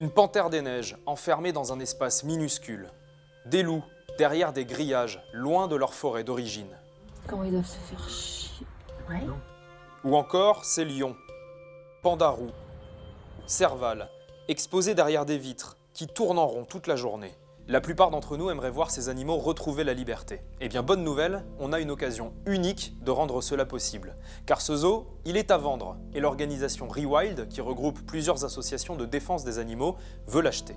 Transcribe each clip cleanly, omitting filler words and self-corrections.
Une panthère des neiges, enfermée dans un espace minuscule. Des loups, derrière des grillages, loin de leur forêt d'origine. Comment ils doivent se faire chier. Ouais. Ou encore ces lions, pandarous, servals, exposés derrière des vitres, qui tournent en rond toute la journée. La plupart d'entre nous aimeraient voir ces animaux retrouver la liberté. Eh bien, bonne nouvelle, on a une occasion unique de rendre cela possible. Car ce zoo, il est à vendre, et l'organisation Rewild, qui regroupe plusieurs associations de défense des animaux, veut l'acheter.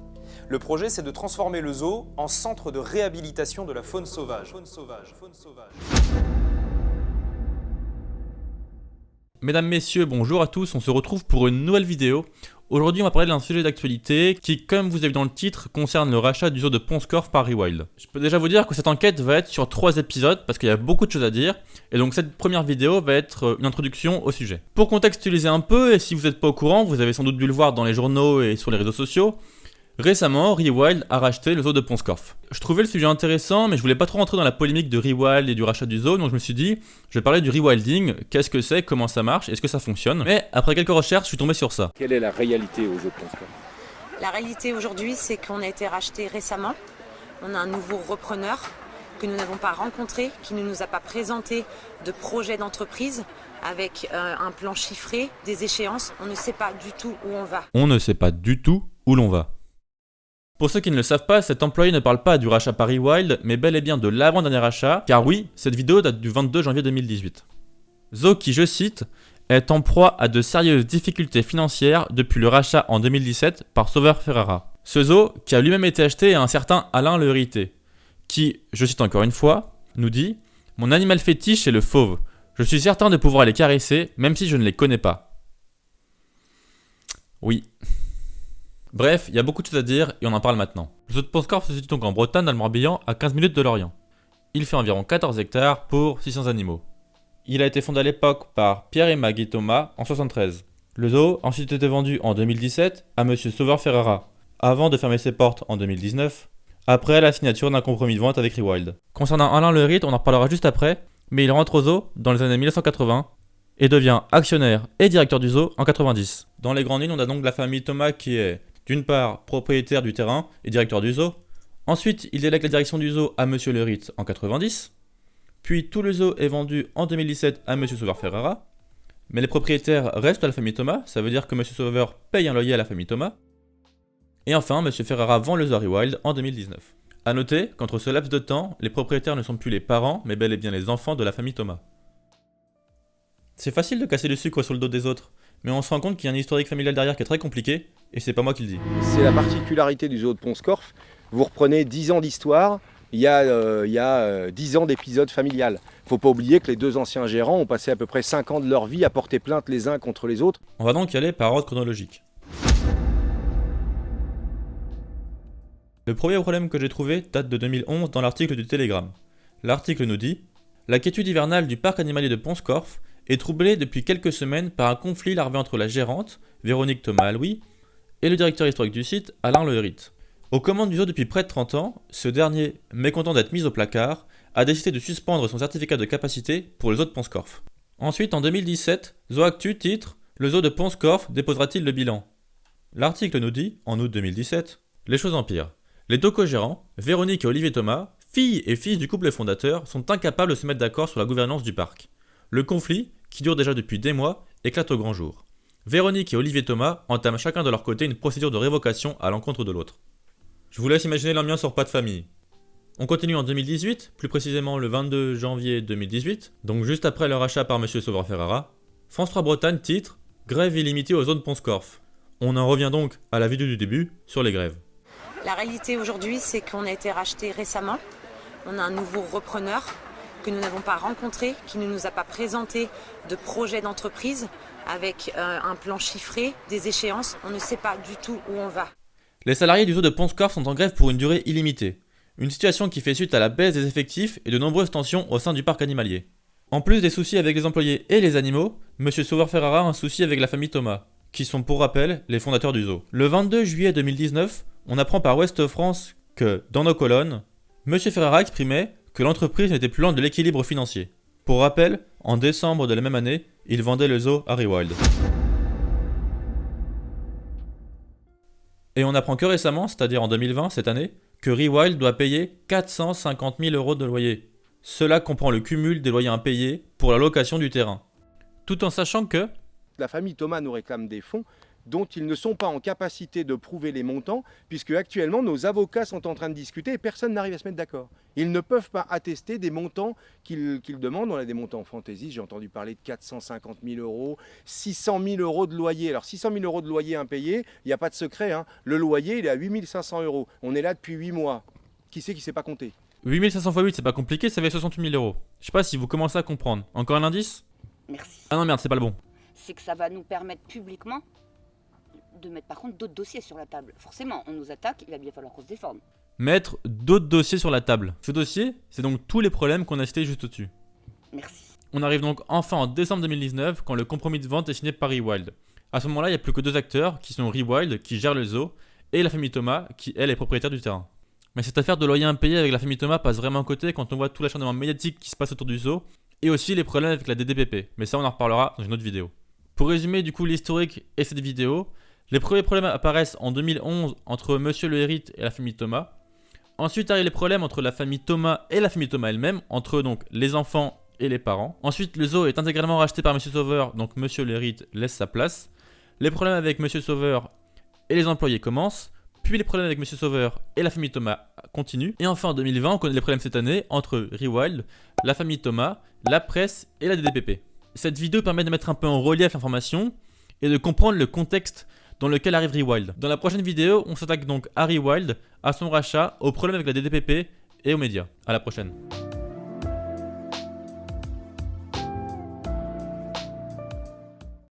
Le projet, c'est de transformer le zoo en centre de réhabilitation de la faune sauvage. Mesdames, Messieurs, bonjour à tous, on se retrouve pour une nouvelle vidéo. Aujourd'hui, on va parler d'un sujet d'actualité qui, comme vous avez vu dans le titre, concerne le rachat du zoo de Pont-Scorff par Rewild. Je peux déjà vous dire que cette enquête va être sur 3 épisodes parce qu'il y a beaucoup de choses à dire, et donc cette première vidéo va être une introduction au sujet. Pour contextualiser un peu, et si vous n'êtes pas au courant, vous avez sans doute dû le voir dans les journaux et sur les réseaux sociaux, récemment, Rewild a racheté le zoo de Pont-Scorff. Je trouvais le sujet intéressant, mais je voulais pas trop rentrer dans la polémique de Rewild et du rachat du zoo, donc je me suis dit, je vais parler du rewilding, qu'est-ce que c'est, comment ça marche, est-ce que ça fonctionne. Mais après quelques recherches, je suis tombé sur ça. Quelle est la réalité aux zoo de Pont-Scorff ? La réalité aujourd'hui, c'est qu'on a été racheté récemment. On a un nouveau repreneur que nous n'avons pas rencontré, qui ne nous a pas présenté de projet d'entreprise avec un plan chiffré, des échéances. On ne sait pas du tout où on va. On ne sait pas du tout où l'on va. Pour ceux qui ne le savent pas, cet employé ne parle pas du rachat par Rewild, mais bel et bien de l'avant-dernier rachat, car oui, cette vidéo date du 22 janvier 2018. Zoo qui, je cite, est en proie à de sérieuses difficultés financières depuis le rachat en 2017 par Sauveur Ferrara. Ce zoo, qui a lui-même été acheté à un certain Alain Le Hérité, qui, je cite encore une fois, nous dit « Mon animal fétiche est le fauve. Je suis certain de pouvoir les caresser, même si je ne les connais pas. » Oui. Bref, il y a beaucoup de choses à dire et on en parle maintenant. Le zoo de Pont-Scorff se situe donc en Bretagne, dans le Morbihan, à 15 minutes de Lorient. Il fait environ 14 hectares pour 600 animaux. Il a été fondé à l'époque par Pierre et Maggie Thomas en 1973. Le zoo a ensuite été vendu en 2017 à M. Sauveur Ferrara, avant de fermer ses portes en 2019, après la signature d'un compromis de vente avec Rewild. Concernant Alain Le Hérite, on en reparlera juste après, mais il rentre au zoo dans les années 1980 et devient actionnaire et directeur du zoo en 90. Dans les grandes lignes, on a donc la famille Thomas qui est d'une part propriétaire du terrain et directeur du zoo. Ensuite, il délègue la direction du zoo à M. Le Hérite en 90. Puis tout le zoo est vendu en 2017 à M. Sauveur Ferrara. Mais les propriétaires restent à la famille Thomas, ça veut dire que M. Sauveur paye un loyer à la famille Thomas. Et enfin, M. Ferrara vend le zoo à Rewild en 2019. A noter qu'entre ce laps de temps, les propriétaires ne sont plus les parents, mais bel et bien les enfants de la famille Thomas. C'est facile de casser le sucre sur le dos des autres, mais on se rend compte qu'il y a un historique familial derrière qui est très compliqué, et c'est pas moi qui le dis. C'est la particularité du zoo de Pont-Scorff. Vous reprenez 10 ans d'histoire, il y a 10 ans d'épisode familial. Il ne faut pas oublier que les deux anciens gérants ont passé à peu près 5 ans de leur vie à porter plainte les uns contre les autres. On va donc y aller par ordre chronologique. Le premier problème que j'ai trouvé date de 2011 dans l'article du Télégramme. L'article nous dit « La quiétude hivernale du parc animalier de Pont-Scorff est troublée depuis quelques semaines par un conflit larvé entre la gérante, Véronique Thomas-Louis, et le directeur historique du site, Alain Le Hérite. Aux commandes du zoo depuis près de 30 ans, ce dernier, mécontent d'être mis au placard, a décidé de suspendre son certificat de capacité pour le zoo de Pont-Scorff. Ensuite, en 2017, Zooactu titre « Le zoo de Pont-Scorff déposera-t-il le bilan ?» L'article nous dit, en août 2017, les choses empirent. Les deux co-gérants, Véronique et Olivier Thomas, filles et fils du couple fondateur, sont incapables de se mettre d'accord sur la gouvernance du parc. Le conflit, qui dure déjà depuis des mois, éclate au grand jour. Véronique et Olivier Thomas entament chacun de leur côté une procédure de révocation à l'encontre de l'autre. Je vous laisse imaginer l'ambiance hors pas de famille. On continue en 2018, plus précisément le 22 janvier 2018, donc juste après le rachat par M. Sauveur Ferrara. France 3 Bretagne titre « Grève illimitée aux zones Pont-Scorff ». On en revient donc à la vidéo du début sur les grèves. La réalité aujourd'hui, c'est qu'on a été racheté récemment. On a un nouveau repreneur que nous n'avons pas rencontré, qui ne nous a pas présenté de projet d'entreprise avec un plan chiffré, des échéances. On ne sait pas du tout où on va. Les salariés du zoo de Pont-Scorff sont en grève pour une durée illimitée. Une situation qui fait suite à la baisse des effectifs et de nombreuses tensions au sein du parc animalier. En plus des soucis avec les employés et les animaux, M. Sauveur Ferrara a un souci avec la famille Thomas, qui sont pour rappel les fondateurs du zoo. Le 22 juillet 2019, on apprend par Ouest France que, dans nos colonnes, M. Ferrara exprimait que l'entreprise n'était plus loin de l'équilibre financier. Pour rappel, en décembre de la même année, il vendait le zoo à Rewild. Et on apprend que récemment, c'est-à-dire en 2020, cette année, que Rewild doit payer 450 000 € de loyer. Cela comprend le cumul des loyers impayés pour la location du terrain. Tout en sachant que La famille Thomas nous réclame des fonds dont ils ne sont pas en capacité de prouver les montants, puisque actuellement nos avocats sont en train de discuter et personne n'arrive à se mettre d'accord. Ils ne peuvent pas attester des montants qu'ils demandent. On a des montants fantaisistes, j'ai entendu parler de 450 000 €, 600 000 € de loyer. Alors 600 000 € de loyer impayé, il n'y a pas de secret, hein. Le loyer il est à 8 500 €. On est là depuis 8 mois. Qui c'est qui ne sait pas compter? 8500 x 8, c'est pas compliqué, ça fait 68 000 €. Je sais pas si vous commencez à comprendre. Encore un indice? Merci. Ah non merde, c'est pas le bon. C'est que ça va nous permettre publiquement de mettre par contre d'autres dossiers sur la table. Forcément, on nous attaque, il va bien falloir qu'on se défende. Mettre d'autres dossiers sur la table. Ce dossier, c'est donc tous les problèmes qu'on a cités juste au-dessus. Merci. On arrive donc enfin en décembre 2019 quand le compromis de vente est signé par Rewild. À ce moment-là, il n'y a plus que deux acteurs qui sont Rewild, qui gère le zoo, et la famille Thomas, qui elle est propriétaire du terrain. Mais cette affaire de loyer impayé avec la famille Thomas passe vraiment à côté quand on voit tout l'acharnement médiatique qui se passe autour du zoo, et aussi les problèmes avec la DDPP. Mais ça, on en reparlera dans une autre vidéo. Pour résumer du coup l'historique et cette vidéo, les premiers problèmes apparaissent en 2011 entre Monsieur Le Hérite et la famille Thomas. Ensuite arrivent les problèmes entre la famille Thomas et la famille Thomas elle-même, entre donc les enfants et les parents. Ensuite le zoo est intégralement racheté par Monsieur Sauveur, donc Monsieur Le Hérite laisse sa place. Les problèmes avec Monsieur Sauveur et les employés commencent. Puis les problèmes avec Monsieur Sauveur et la famille Thomas continuent. Et enfin en 2020, on connaît les problèmes cette année entre Rewild, la famille Thomas, la presse et la DDPP. Cette vidéo permet de mettre un peu en relief l'information et de comprendre le contexte dans lequel arrive Rewild. Dans la prochaine vidéo, on s'attaque donc à Rewild, à son rachat, aux problèmes avec la DDPP et aux médias. A la prochaine.